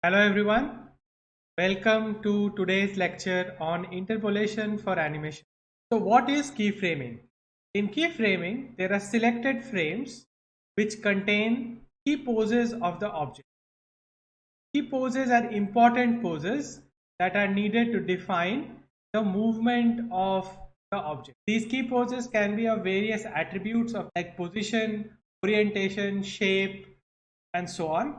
Hello everyone, welcome to today's lecture on interpolation for animation. So what is keyframing? In keyframing, there are selected frames which contain key poses of the object. Key poses are important poses that are needed to define the movement of the object. These key poses can be of various attributes of like position, orientation, shape, and so on.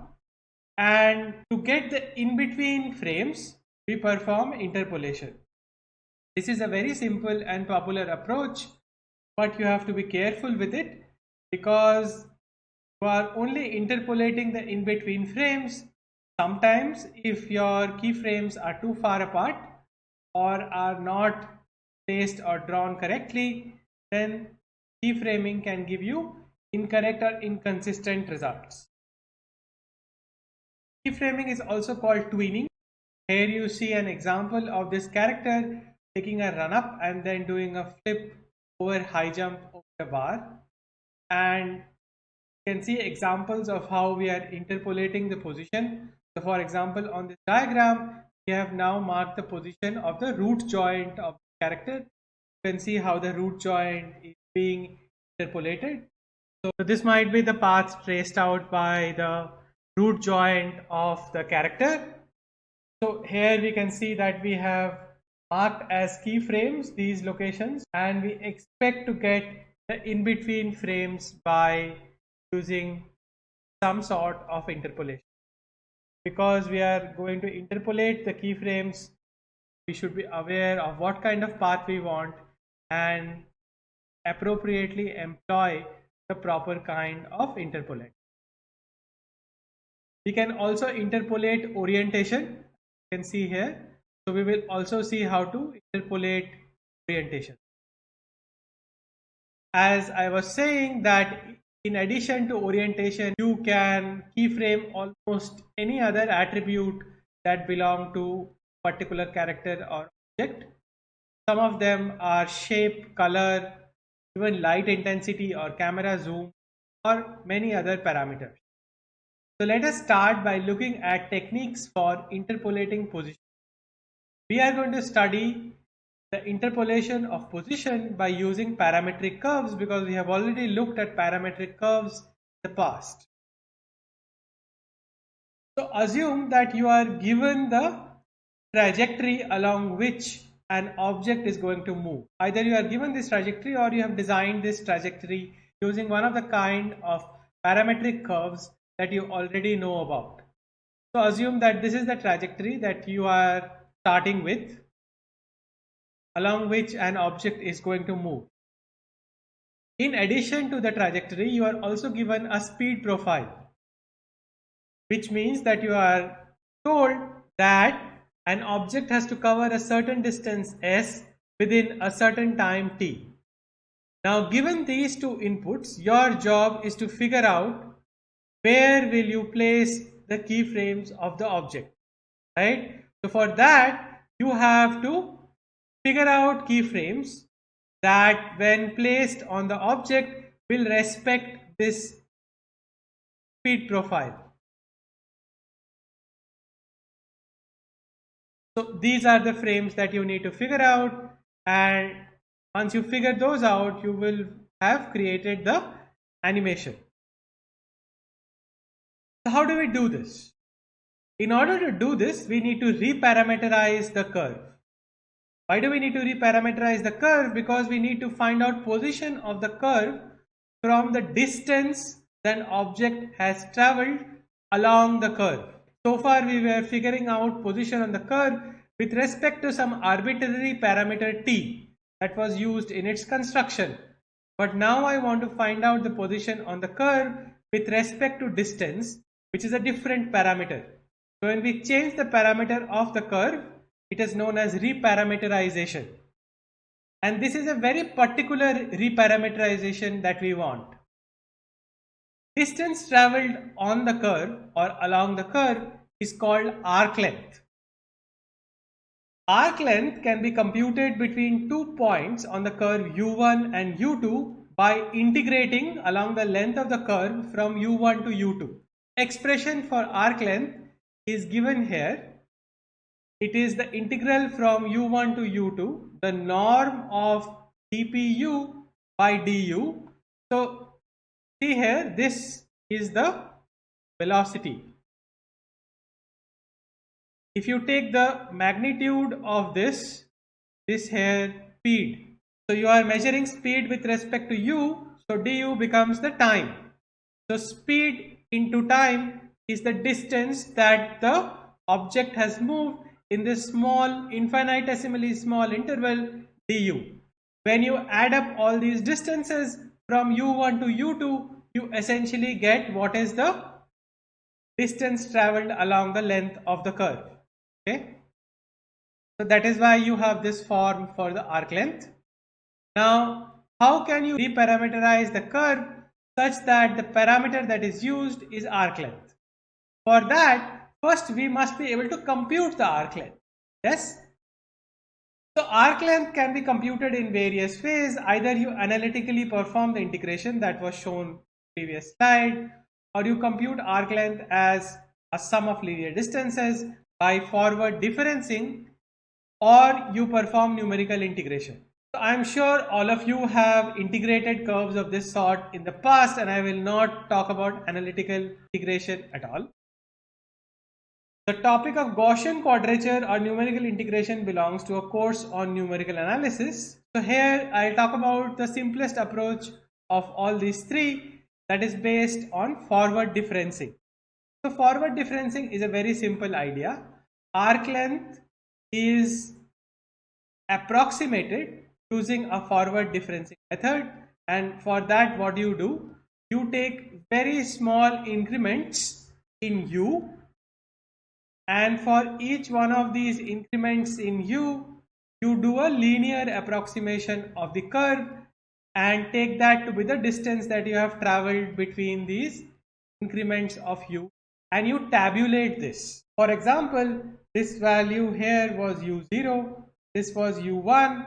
And to get the in-between frames, we perform interpolation. This is a very simple and popular approach, but you have to be careful with it because you are only interpolating the in-between frames. Sometimes if your keyframes are too far apart or are not placed or drawn correctly, then keyframing can give you incorrect or inconsistent results. Keyframing is also called tweening. Here you see an example of this character taking a run up and then doing a flip over high jump over the bar. And you can see examples of how we are interpolating the position. So for example, on this diagram, we have now marked the position of the root joint of the character. You can see how the root joint is being interpolated. So this might be the path traced out by the root joint of the character. So here we can see that we have marked as keyframes these locations, and we expect to get the in-between frames by using some sort of interpolation. Because we are going to interpolate the keyframes, we should be aware of what kind of path we want and appropriately employ the proper kind of interpolate. We can also interpolate orientation. You can see here. So we will also see how to interpolate orientation. As I was saying that in addition to orientation, you can keyframe almost any other attribute that belong to particular character or object. Some of them are shape, color, even light intensity or camera zoom, or many other parameters. So let us start by looking at techniques for interpolating position. We are going to study the interpolation of position by using parametric curves because we have already looked at parametric curves in the past. So assume that you are given the trajectory along which an object is going to move. Either you are given this trajectory or you have designed this trajectory using one of the kind of parametric curves that you already know about. So assume that this is the trajectory that you are starting with, along which an object is going to move. In addition to the trajectory, you are also given a speed profile, which means that you are told that an object has to cover a certain distance s within a certain time t. Now, given these two inputs, your job is to figure out where will you place the keyframes of the object, right? So for that, you have to figure out keyframes that when placed on the object will respect this speed profile. So these are the frames that you need to figure out, and once you figure those out, you will have created the animation. So how do we do this? In order to do this, we need to reparameterize the curve. Why do we need to reparameterize the curve? Because we need to find out position of the curve from the distance that object has traveled along the curve. So far we were figuring out position on the curve with respect to some arbitrary parameter t that was used in its construction. But now I want to find out the position on the curve with respect to distance, which is a different parameter. So when we change the parameter of the curve, it is known as reparameterization. And this is a very particular reparameterization that we want. Distance traveled on the curve or along the curve is called arc length. Arc length can be computed between 2 points on the curve u1 and u2 by integrating along the length of the curve from u1 to u2. Expression for arc length is given here. It is the integral from u1 to u2, the norm of dpu by du. So see here, this is the velocity. If you take the magnitude of this here speed, so you are measuring speed with respect to u, so du becomes the time. So speed into time is the distance that the object has moved in this small, infinitesimally small interval du. When you add up all these distances from u1 to u2, you essentially get what is the distance traveled along the length of the curve. Okay, so that is why you have this form for the arc length. Now, how can you reparameterize the curve such that the parameter that is used is arc length? For that, first we must be able to compute the arc length. Yes? So arc length can be computed in various ways. Either you analytically perform the integration that was shown in the previous slide, or you compute arc length as a sum of linear distances by forward differencing, or you perform numerical integration. So I'm sure all of you have integrated curves of this sort in the past, and I will not talk about analytical integration at all. The topic of Gaussian quadrature or numerical integration belongs to a course on numerical analysis. So here I'll talk about the simplest approach of all these three, that is based on forward differencing. So forward differencing is a very simple idea. Arc length is approximated using a forward differencing method, and for that what do? You take very small increments in u, and for each one of these increments in u, you do a linear approximation of the curve and take that to be the distance that you have traveled between these increments of u, and you tabulate this. For example, this value here was u0, this was u1,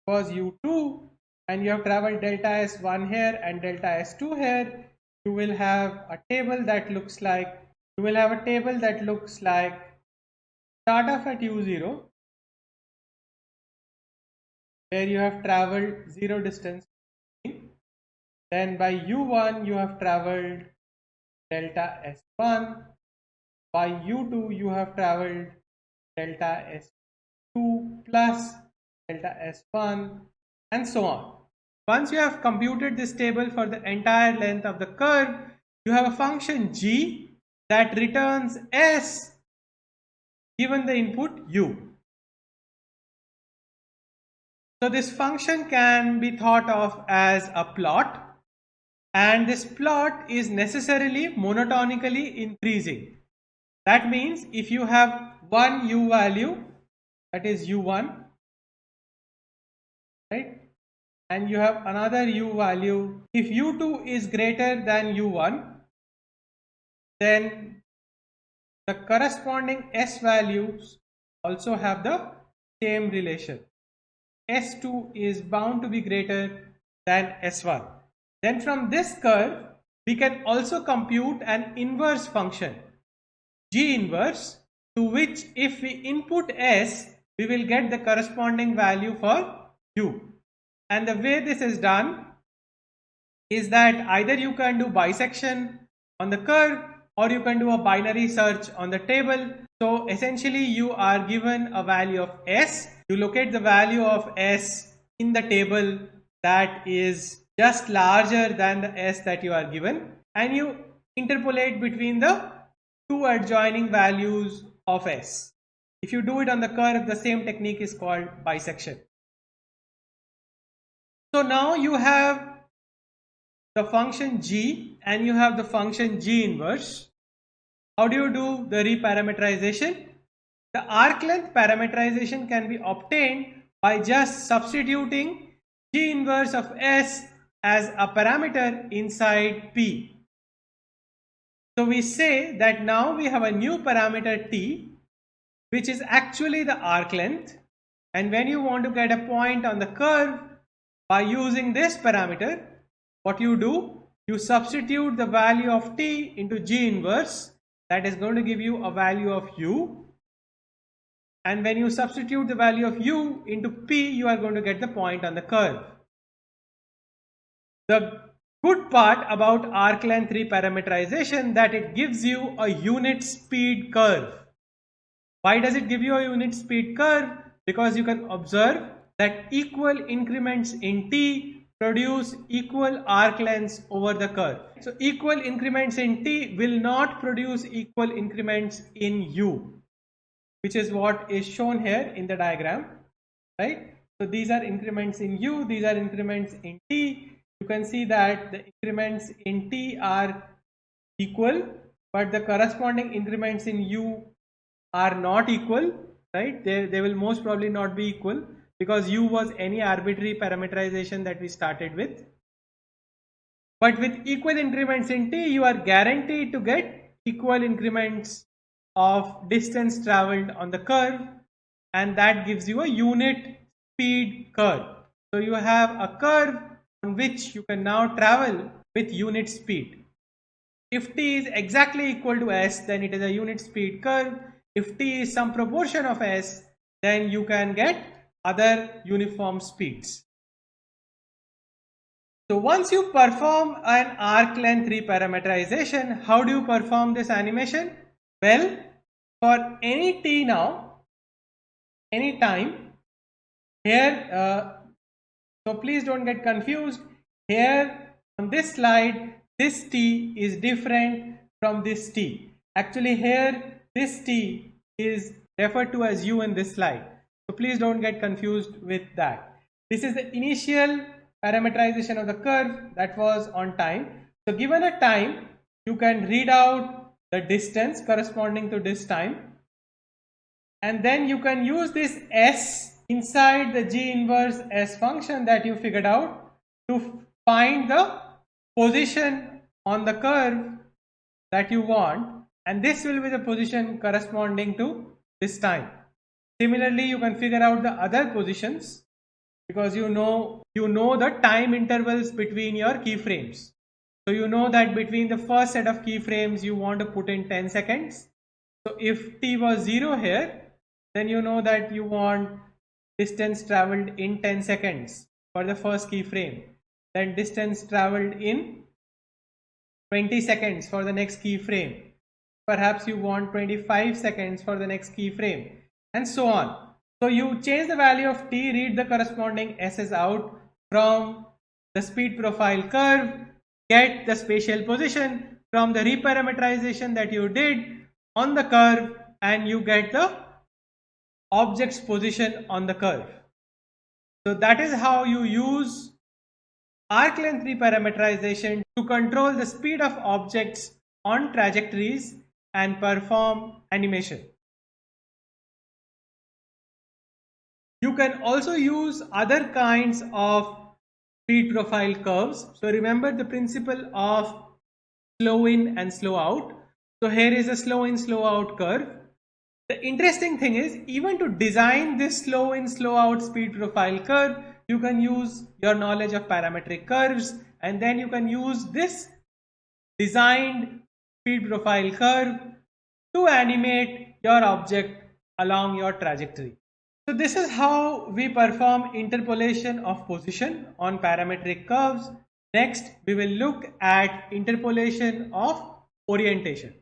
was u2, and you have traveled delta s1 here and delta s2 here. You will have a table that looks like, start off at u0, where you have traveled 0 distance. Then by u1 you have traveled delta s1, by u2 you have traveled delta s2 plus delta s1, and so on. Once you have computed this table for the entire length of the curve, you have a function g that returns s given the input u. So this function can be thought of as a plot, and this plot is necessarily monotonically increasing. That means if you have one u value, that is u1, right, and you have another u value, if u2 is greater than u1, then the corresponding s values also have the same relation. S2 is bound to be greater than S1. Then from this curve, we can also compute an inverse function, G inverse, to which if we input S, we will get the corresponding value for U. And the way this is done is that either you can do bisection on the curve, or you can do a binary search on the table. So essentially you are given a value of S, you locate the value of S in the table that is just larger than the S that you are given, and you interpolate between the two adjoining values of S. If you do it on the curve, the same technique is called bisection. So now you have the function g and you have the function g inverse. How do you do the reparameterization? The arc length parameterization can be obtained by just substituting g inverse of S as a parameter inside P. So we say that now we have a new parameter T, which is actually the arc length, and when you want to get a point on the curve by using this parameter, what you do? You substitute the value of T into G inverse, that is going to give you a value of u, and when you substitute the value of u into p, you are going to get the point on the curve. The good part about arc length reparameterization that it gives you a unit speed curve. Why does it give you a unit speed curve? Because you can observe that equal increments in t produce equal arc lengths over the curve. So equal increments in t will not produce equal increments in u, which is what is shown here in the diagram, right? So these are increments in u, these are increments in t. You can see that the increments in t are equal, but the corresponding increments in u are not equal, right? They will most probably not be equal because u was any arbitrary parameterization that we started with. But with equal increments in t, you are guaranteed to get equal increments of distance traveled on the curve, and that gives you a unit speed curve. So you have a curve on which you can now travel with unit speed. If t is exactly equal to s, then it is a unit speed curve. If t is some proportion of s, then you can get other uniform speeds. So once you perform an arc length reparameterization, how do you perform this animation? Well, for any t now, any time, here, so please don't get confused. Here on this slide, this t is different from this t. Actually here, this t is referred to as u in this slide. So please don't get confused with that. This is the initial parameterization of the curve that was on time. So given a time, you can read out the distance corresponding to this time, and then you can use this s inside the g inverse s function that you figured out to find the position on the curve that you want, and this will be the position corresponding to this time. Similarly, you can figure out the other positions because you know the time intervals between your keyframes. So you know that between the first set of keyframes you want to put in 10 seconds. So if t was 0 here, then you know that you want distance traveled in 10 seconds for the first keyframe. Then distance traveled in 20 seconds for the next keyframe. Perhaps you want 25 seconds for the next keyframe, and so on. So you change the value of t, read the corresponding s's out from the speed profile curve, get the spatial position from the reparameterization that you did on the curve, and you get the object's position on the curve. So that is how you use arc length reparameterization to control the speed of objects on trajectories and perform animation. You can also use other kinds of speed profile curves. So remember the principle of slow in and slow out. So here is a slow in, slow out curve. The interesting thing is, even to design this slow in, slow out speed profile curve, you can use your knowledge of parametric curves, and then you can use this designed speed profile curve to animate your object along your trajectory. So this is how we perform interpolation of position on parametric curves. Next, we will look at interpolation of orientation.